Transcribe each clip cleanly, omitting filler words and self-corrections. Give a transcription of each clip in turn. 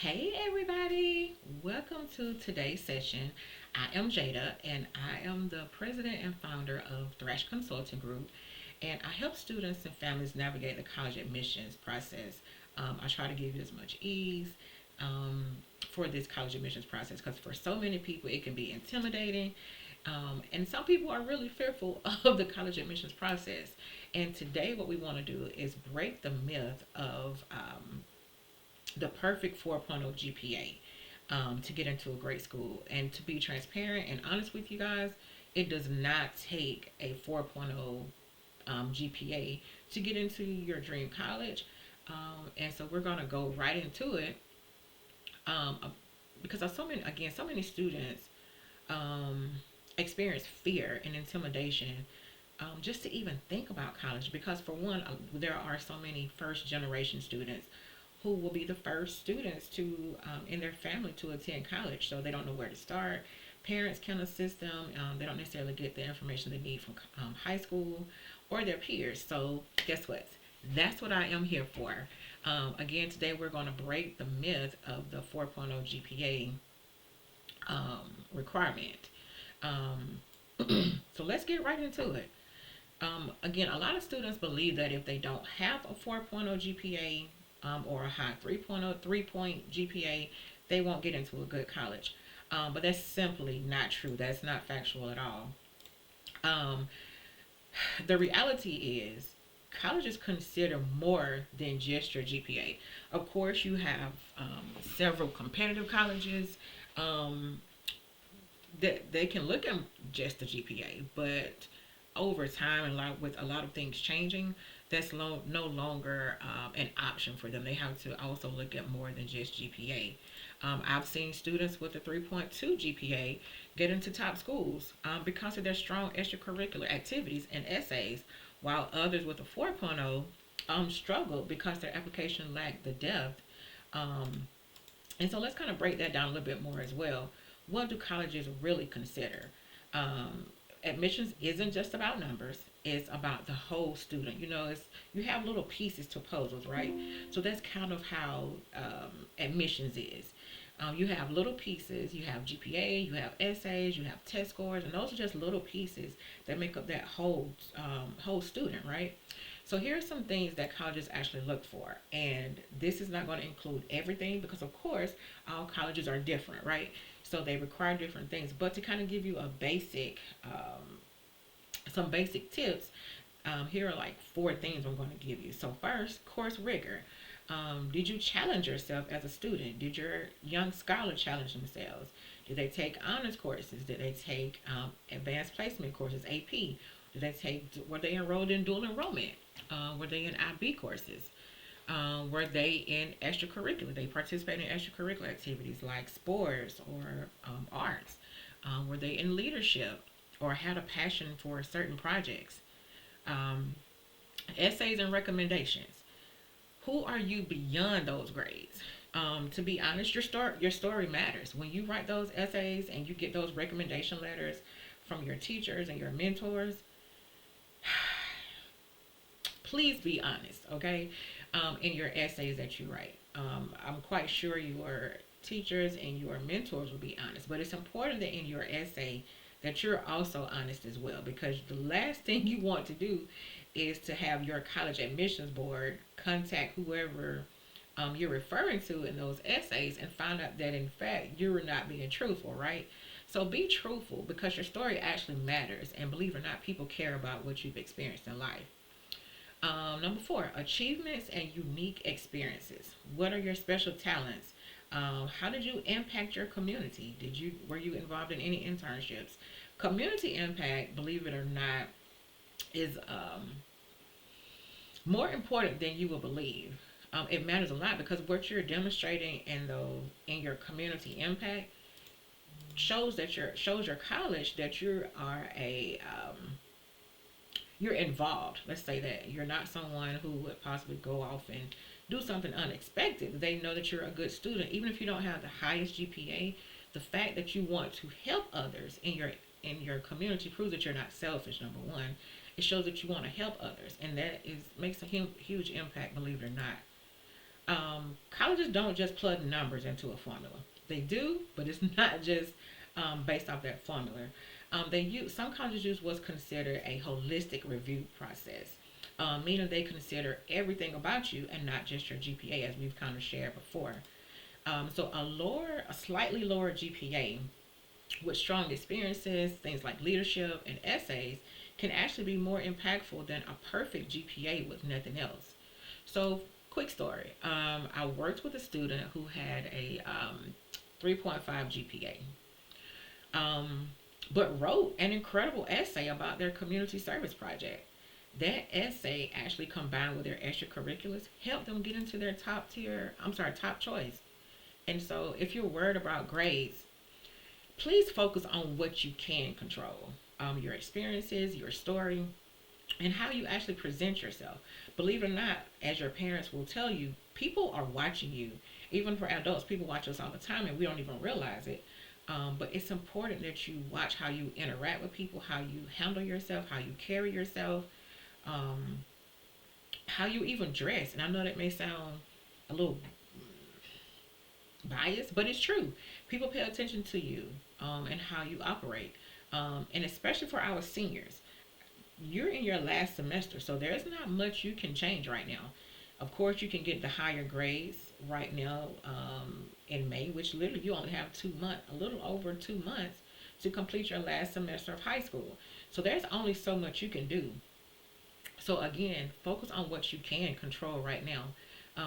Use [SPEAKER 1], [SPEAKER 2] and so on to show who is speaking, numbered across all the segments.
[SPEAKER 1] Hey everybody, welcome to today's session. I am Jada and I am the president and founder of Thrash Consulting Group, and I help students and families navigate the college admissions process. I try to give you as much ease um, for this college admissions process because for so many people it can be intimidating, and some people are really fearful of the college admissions process. And today, what we want to do is break the myth of the perfect 4.0 GPA to get into a great school. And to be transparent and honest with you guys, it does not take a 4.0 GPA to get into your dream college. And so we're going to go right into it um, because of so many students um, experience fear and intimidation just to even think about college. Because for one, there are so many first generation students who will be the first students to in their family to attend college, so they don't know where to start. Parents can assist them. They don't necessarily get the information they need from high school or their peers. So guess what? That's what I am here for. Again, today we're going to break the myth of the 4.0 GPA requirement. Um, so let's get right into it. Again, a lot of students believe that if they don't have a 4.0 GPA or a high 3.0 3-point GPA, they won't get into a good college. But that's simply not true. That's not factual at all. Um, the reality is, colleges consider more than just your GPA. Of course, you have several competitive colleges that they can look at just the GPA, but over time and with a lot of things changing, that's no longer an option for them. They have to also look at more than just GPA. I've seen students with a 3.2 GPA get into top schools because of their strong extracurricular activities and essays, while others with a 4.0 struggled because their application lacked the depth. Um, and so let's kind of break that down a little bit more as well. What do colleges really consider? Um, Admissions isn't just about numbers, it's about the whole student. You have little pieces to puzzles, right? So that's kind of how admissions is. You have little pieces. You have GPA, you have essays, you have test scores, and those are just little pieces that make up that whole student, right? So here are some things that colleges actually look for, and this is not going to include everything because, of course, all colleges are different, right? So they require different things. But to kind of give you some basic tips, here are like four things I'm going to give you. So first, course rigor. Did you challenge yourself as a student? Did your young scholar challenge themselves? Did they take honors courses? Did they take advanced placement courses, AP? Were they enrolled in dual enrollment? Were they in IB courses? Were they in extracurricular? They participate in extracurricular activities like sports or arts. Were they in leadership or had a passion for certain projects? Um, Essays and recommendations. Who are you beyond those grades? To be honest, your story matters. When you write those essays and you get those recommendation letters from your teachers and your mentors, please be honest, okay? In your essays that you write. I'm quite sure your teachers and your mentors will be honest, but it's important that in your essay that you're also honest as well, because the last thing you want to do is to have your college admissions board contact whoever you're referring to in those essays and find out that in fact you're not being truthful, right? So be truthful because your story actually matters, and believe it or not, people care about what you've experienced in life. Number four, achievements and unique experiences. What are your special talents? How did you impact your community? Were you involved in any internships? Community impact, believe it or not, is more important than you will believe. It matters a lot because what you're demonstrating in your community impact shows your college that you're involved. Let's say that you're not someone who would possibly go off and do something unexpected. They know that you're a good student, even if you don't have the highest GPA. The fact that you want to help others in your community proves that you're not selfish. Number one, it shows that you want to help others, and that is makes a huge impact. Believe it or not. colleges don't just plug numbers into a formula. They do, but it's not just based off that formula. They use some colleges use what's considered a holistic review process, meaning they consider everything about you and not just your GPA, as we've kind of shared before. So a slightly lower GPA with strong experiences, things like leadership and essays, can actually be more impactful than a perfect GPA with nothing else. So, quick story. I worked with a student who had a 3.5 GPA, but wrote an incredible essay about their community service project. That essay actually combined with their extracurriculars helped them get into their top choice. And so, if you're worried about grades, please focus on what you can control, your experiences, your story, and how you actually present yourself. Believe it or not, as your parents will tell you, people are watching you. Even for adults, people watch us all the time and we don't even realize it. But it's important that you watch how you interact with people, how you handle yourself, how you carry yourself, um, how you even dress. And I know that may sound a little biased, but it's true. People pay attention to you and how you operate. And especially for our seniors, you're in your last semester, so there's not much you can change right now. Of course, you can get the higher grades right now in May, which literally you only have 2 months, a little over 2 months to complete your last semester of high school. So there's only so much you can do. So again, focus on what you can control right now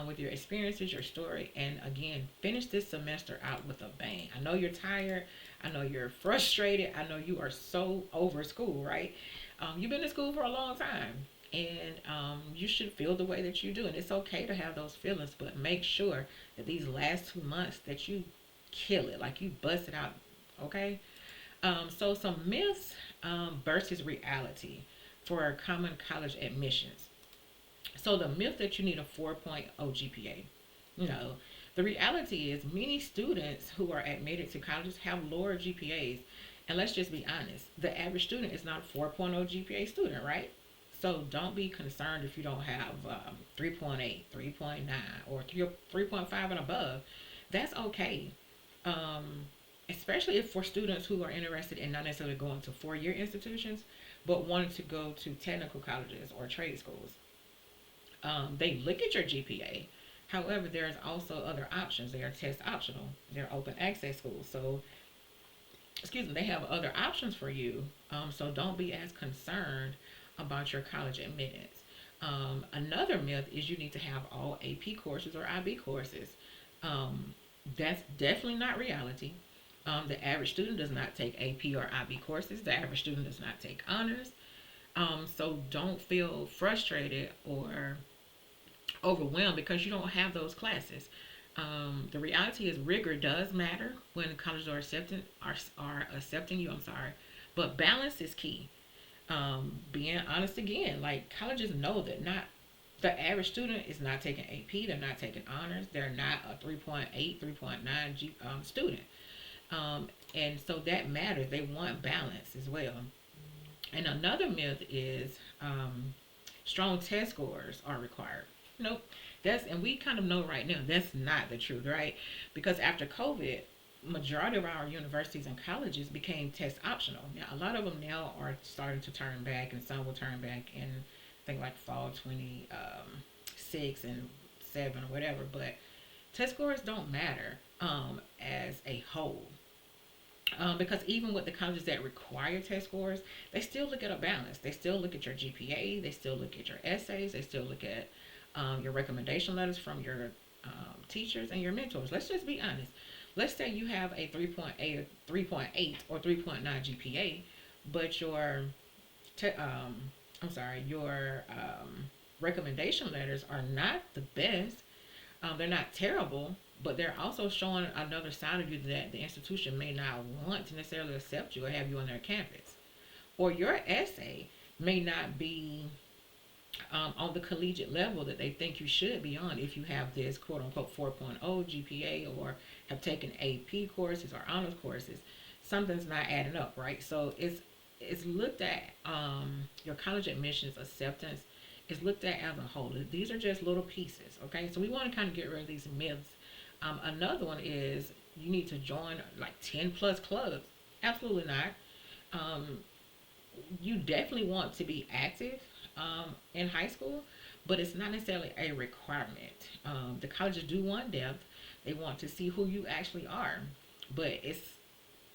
[SPEAKER 1] with your experiences, your story, and again, finish this semester out with a bang. I know you're tired. I know you're frustrated. I know you are so over school, right? You've been in school for a long time, and you should feel the way that you do. And it's okay to have those feelings, but make sure that these last 2 months that you kill it, like you bust it out, okay? So some myths versus reality for common college admissions. So the myth that you need a 4.0 GPA, you know, the reality is many students who are admitted to colleges have lower GPAs. And let's just be honest, the average student is not a 4.0 GPA student, right? So don't be concerned if you don't have 3.8, 3.9, or 3.5 and above. That's okay. Um, Especially if for students who are interested in not necessarily going to four-year institutions, but wanting to go to technical colleges or trade schools. They look at your GPA. However, there's also other options. They are test optional. They're open access schools. So, excuse me, they have other options for you. So don't be as concerned about your college admittance. Another myth is you need to have all AP courses or IB courses. Um, that's definitely not reality. The average student does not take AP or IB courses. The average student does not take honors. So don't feel frustrated or overwhelmed because you don't have those classes. The reality is rigor does matter when colleges are accepting you. I'm sorry, but balance is key. Being honest again, like colleges know that not the average student is not taking AP. They're not taking honors. They're not a 3.8, 3.9 student. And so that matters. They want balance as well. And another myth is strong test scores are required. Nope. And we kind of know right now that's not the truth, right? Because after COVID, majority of our universities and colleges became test optional. Now a lot of them now are starting to turn back, and some will turn back in I think like fall 26 and 7 or whatever. But test scores don't matter as a whole. Because even with the colleges that require test scores, they still look at a balance. They still look at your GPA. They still look at your essays. They still look at your recommendation letters from your teachers and your mentors. Let's just be honest. Let's say you have a 3.8, 3.8 or 3.9 GPA, but te- um, your recommendation letters are not the best. They're not terrible, but they're also showing another side of you that the institution may not want to necessarily accept you or have you on their campus. Or your essay may not be on the collegiate level that they think you should be on if you have this quote unquote 4.0 GPA or have taken AP courses or honors courses. Something's not adding up, right? So it's looked at your college admissions acceptance is looked at as a whole. These are just little pieces, okay? So we want to kind of get rid of these myths. Another one is you need to join like 10 plus clubs. Absolutely not. Um, you definitely want to be active in high school, but it's not necessarily a requirement. The colleges do want depth. They want to see who you actually are, but it's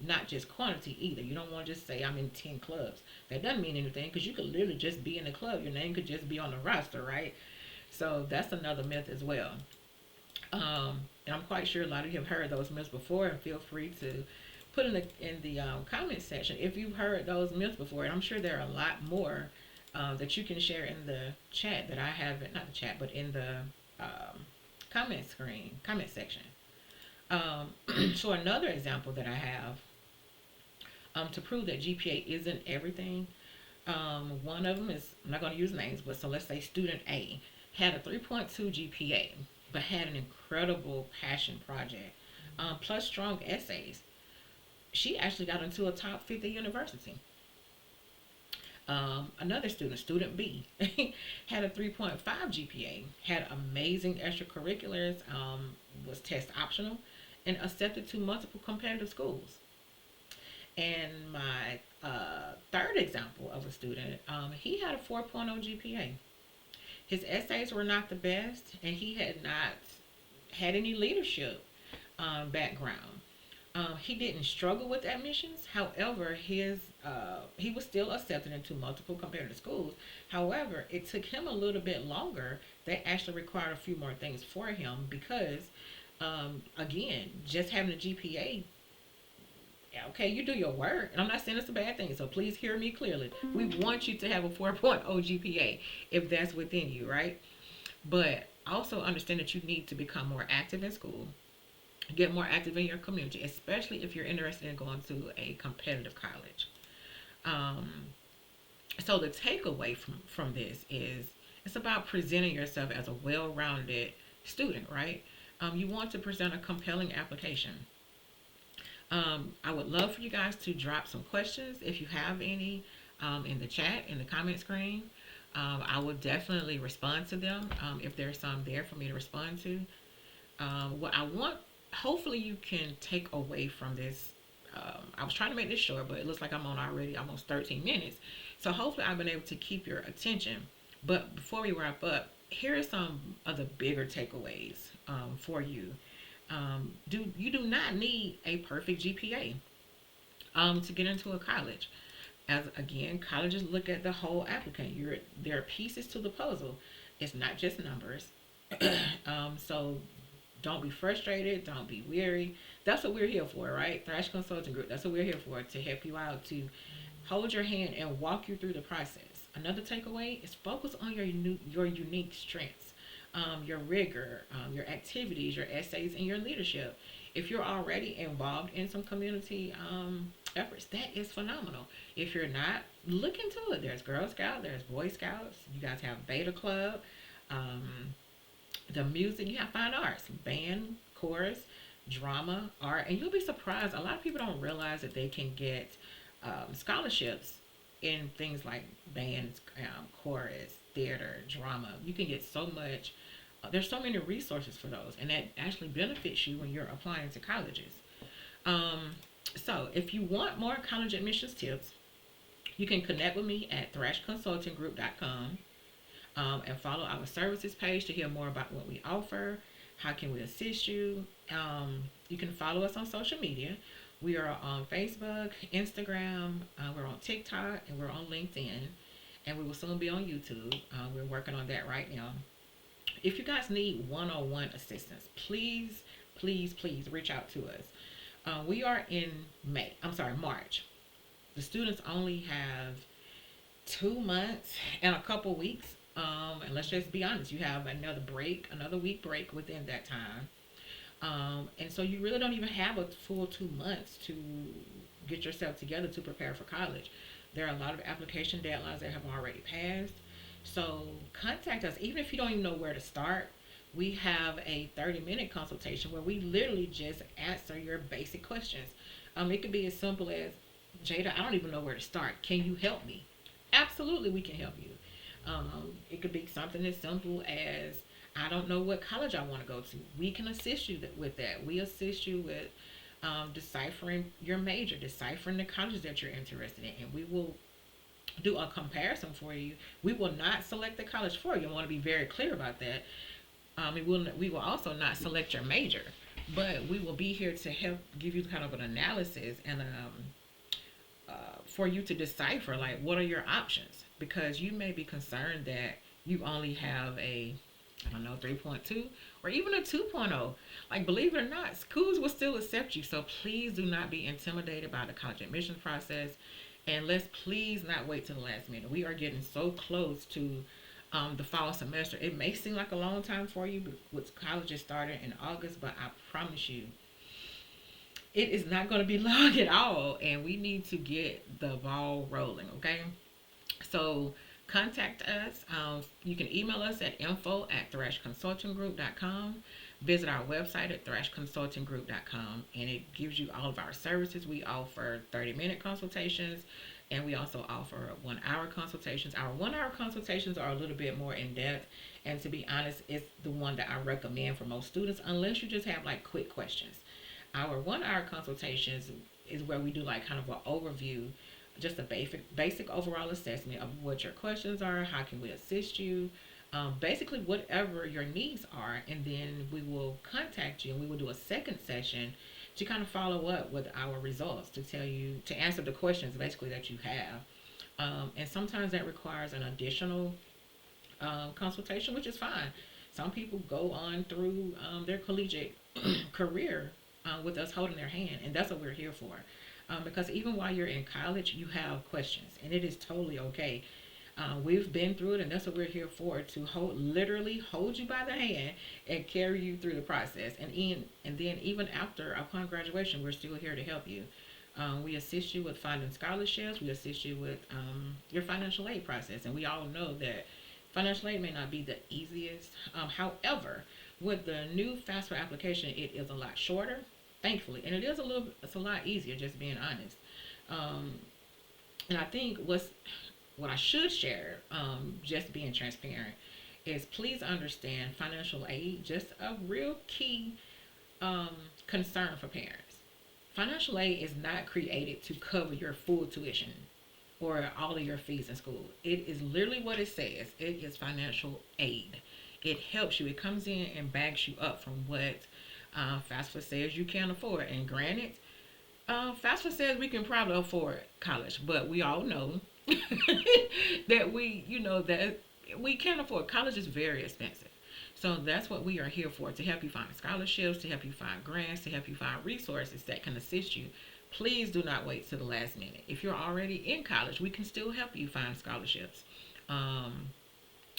[SPEAKER 1] not just quantity either. You don't want to just say I'm in 10 clubs. That doesn't mean anything because you could literally just be in a club. Your name could just be on the roster, right? So that's another myth as well. And I'm quite sure a lot of you have heard those myths before, and feel free to put in the comment section if you've heard those myths before. And I'm sure there are a lot more that you can share in the chat that I haven't, not the chat, but in the comment section. So another example that I have to prove that GPA isn't everything. One of them is, I'm not going to use names, but so let's say student A had a 3.2 GPA, but had an incredible passion project, plus strong essays. She actually got into a top 50 university. Another student, student B, had a 3.5 GPA, had amazing extracurriculars, was test optional, and accepted to multiple competitive schools. And my third example of a student, he had a 4.0 GPA. His essays were not the best, and he had not had any leadership background. He didn't struggle with admissions. However, he was still accepted into multiple competitive schools. However, it took him a little bit longer. They actually required a few more things for him because, again, just having a GPA, okay, you do your work, and I'm not saying it's a bad thing, so please hear me clearly. We want you to have a 4.0 GPA if that's within you, right? But also understand that you need to become more active in school, get more active in your community, especially if you're interested in going to a competitive college. Um, so the takeaway from this is it's about presenting yourself as a well-rounded student, right? You want to present a compelling application. I would love for you guys to drop some questions if you have any in the chat, in the comment screen. I will definitely respond to them if there's some there for me to respond to. What I want, hopefully, you can take away from this. I was trying to make this short, but it looks like I'm on already almost 13 minutes. So hopefully, I've been able to keep your attention. But before we wrap up, here are some of the bigger takeaways for you. You do not need a perfect GPA to get into a college. As again, colleges look at the whole applicant. There are pieces to the puzzle. It's not just numbers. So don't be frustrated. Don't be weary. That's what we're here for, right? Thrash Consulting Group. That's what we're here for, to help you out, to hold your hand and walk you through the process. Another takeaway is focus on your unique strengths, your rigor, your activities, your essays, and your leadership. If you're already involved in some community efforts, that is phenomenal. If you're not, look into it. There's Girl Scout, there's Boy Scouts. You guys have Beta Club. Um, the music, you have fine arts, band, chorus, drama, art, and you'll be surprised. A lot of people don't realize that they can get scholarships in things like bands, chorus, theater, drama. You can get so much. There's so many resources for those, and that actually benefits you when you're applying to colleges. Um, so, if you want more college admissions tips, you can connect with me at thrashconsultinggroup.com and follow our services page to hear more about what we offer. How can we assist you? You can follow us on social media. We are on Facebook, Instagram, we're on TikTok, and we're on LinkedIn. And we will soon be on YouTube. We're working on that right now. If you guys need one-on-one assistance, please, please, please reach out to us. We are in March. The students only have 2 months and a couple weeks. And let's just be honest, you have another week break within that time. And so you really don't even have a full 2 months to get yourself together to prepare for college. There are a lot of application deadlines that have already passed. So contact us, even if you don't even know where to start. We have a 30-minute consultation where we literally just answer your basic questions. It could be as simple as, Jada, I don't even know where to start. Can you help me? Absolutely, we can help you. It could be something as simple as, I don't know what college I want to go to. We can assist you with that. We assist you with deciphering your major, deciphering the colleges that you're interested in, and we will do a comparison for you. We will not select the college for you. I want to be very clear about that. We will also not select your major, but we will be here to help give you kind of an analysis and for you to decipher, like, what are your options, because you may be concerned that you only have a, I don't know, 3.2 or even a 2.0. Like, believe it or not, schools will still accept you. So please do not be intimidated by the college admissions process. And let's please not wait till the last minute. We are getting so close to the fall semester. It may seem like a long time for you with colleges starting in August, but I promise you, it is not going to be long at all. And we need to get the ball rolling, okay? So contact us. You can email us at info@thrashconsultinggroup.com. Visit our website at thrashconsultinggroup.com, and it gives you all of our services. We offer 30-minute consultations, and we also offer 1 hour consultations. Our 1 hour consultations are a little bit more in depth, and to be honest, it's the one that I recommend for most students, unless you just have like quick questions. Our 1 hour consultations is where we do like kind of an overview, just a basic overall assessment of what your questions are, how can we assist you, basically whatever your needs are, and then we will contact you and we will do a second session to kind of follow up with our results, to tell you, to answer the questions basically that you have. And sometimes that requires an additional consultation, which is fine. Some people go on through their collegiate career with us holding their hand, and that's what we're here for. Because even while you're in college, you have questions, and it is totally okay. We've been through it, and that's what we're here for, to literally hold you by the hand and carry you through the process. And then even after, upon graduation, we're still here to help you. We assist you with finding scholarships. We assist you with your financial aid process, and we all know that financial aid may not be the easiest. However, with the new FAFSA application, it is a lot shorter, thankfully, and it's a lot easier. Just being honest. And I think what I should share, just being transparent, is please understand financial aid, just a real key concern for parents. Financial aid is not created to cover your full tuition or all of your fees in school. It is literally what it says. It is financial aid. It helps you. It comes in and backs you up from what FAFSA says you can't afford. And granted, FAFSA says we can probably afford college, but we all know that that we can't afford college. Is very expensive. So that's what we are here for, to help you find scholarships, to help you find grants, to help you find resources that can assist you. Please do not wait till the last minute. If you're already in college, we can still help you find scholarships.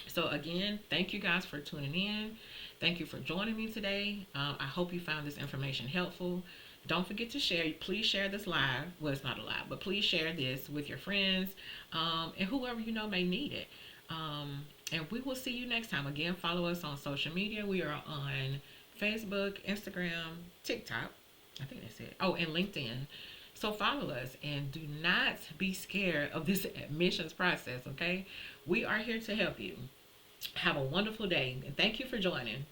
[SPEAKER 1] So again, thank you guys for tuning in. Thank you for joining me today. I hope you found this information helpful. Don't forget to share. Please share this live. Well, it's not a live, but please share this with your friends and whoever you know may need it. And we will see you next time. Again, follow us on social media. We are on Facebook, Instagram, TikTok. I think that's it. Oh, and LinkedIn. So follow us, and do not be scared of this admissions process, okay? We are here to help you. Have a wonderful day, and thank you for joining.